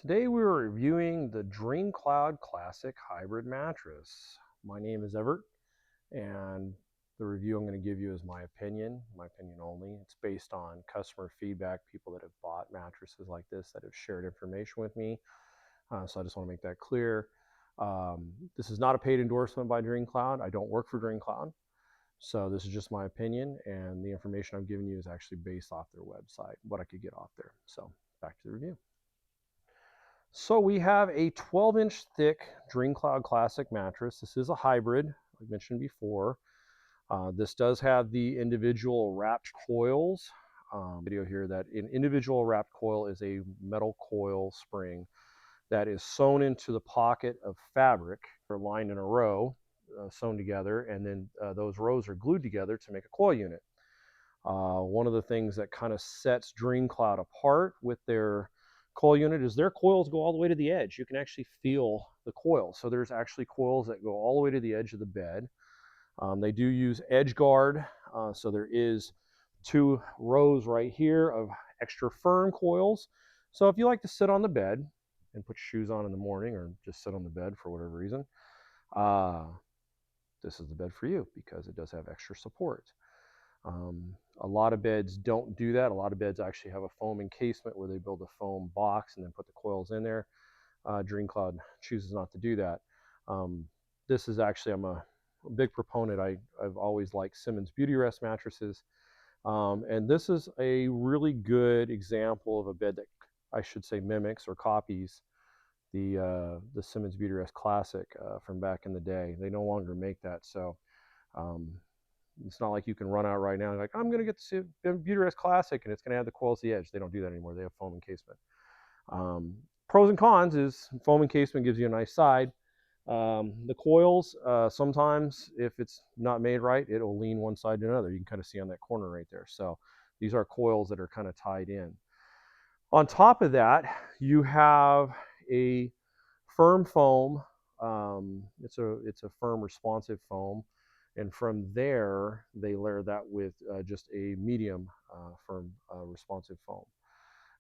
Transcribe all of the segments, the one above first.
Today we are reviewing the DreamCloud Classic Hybrid Mattress. My name is Everett, and the review I'm going to give you is my opinion only. It's based on customer feedback, people that have bought mattresses like this that have shared information with me. So I just want to make that clear. This is not a paid endorsement by DreamCloud. I don't work for DreamCloud. So this is just my opinion, and the information I'm giving you is actually based off their website, what I could get off there. So back to the review. So we have a 12-inch thick DreamCloud Classic mattress. This is a hybrid, like I mentioned before. This does have the individual wrapped coils. Video here that an individual wrapped coil is a metal coil spring that is sewn into the pocket of fabric. They're lined in a row, sewn together, and then those rows are glued together to make a coil unit. One of the things that kind of sets DreamCloud apart with their coil unit is their coils go all the way to the edge. You can actually feel the coils. So there's actually coils that go all the way to the edge of the bed. They do use edge guard. So there is 2 rows right here of extra firm coils. So if you like to sit on the bed and put your shoes on in the morning or just sit on the bed for whatever reason, this is the bed for you because it does have extra support. A lot of beds don't do that. A lot of beds actually have a foam encasement where they build a foam box and then put the coils in there. DreamCloud chooses not to do that. This is actually, I'm a big proponent. I've always liked Simmons Beautyrest mattresses. And this is a really good example of a bed that I should say mimics or copies the Simmons Beautyrest Classic from back in the day. They no longer make that. So it's not like you can run out right now and like, I'm going to get the Beautyrest Classic and it's going to have the coils to the edge. They don't do that anymore. They have foam encasement. Pros and cons is foam encasement gives you a nice side. The coils, sometimes if it's not made right, it'll lean one side to another. You can kind of see on that corner right there. So these are coils that are kind of tied in. On top of that, you have a firm foam. It's a firm responsive foam. And from there, they layer that with just a medium firm responsive foam.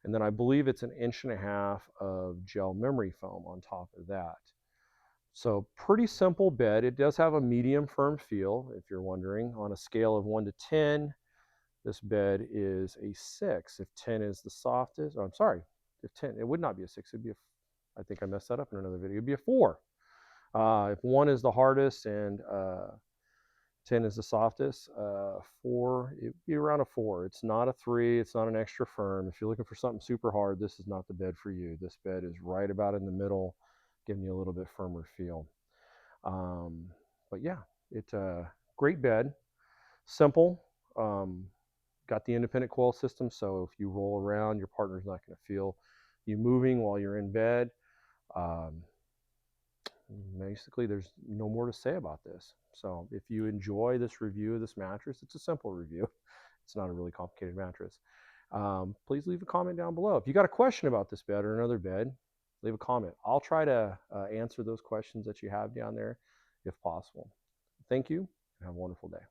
And then I believe it's 1.5 inches of gel memory foam on top of that. So pretty simple bed. It does have a medium firm feel, if you're wondering. On a scale of 1 to 10, this bed is a 6. If 10 is the softest, oh, I'm sorry, if 10, it would not be a 6. It'd be I think I messed that up in another video. It'd be a 4. If 1 is the hardest and 10 is the softest, 4, it'd be around a 4. It's not a 3, it's not an extra firm. If you're looking for something super hard, this is not the bed for you. This bed is right about in the middle, giving you a little bit firmer feel. But yeah, it's a great bed, simple. Got the independent coil system, so if you roll around, your partner's not going to feel you moving while you're in bed. Basically, there's no more to say about this. So if you enjoy this review of this mattress, it's a simple review. It's not a really complicated mattress. Please leave a comment down below. If you got a question about this bed or another bed, leave a comment. I'll try to answer those questions that you have down there if possible. Thank you and have a wonderful day.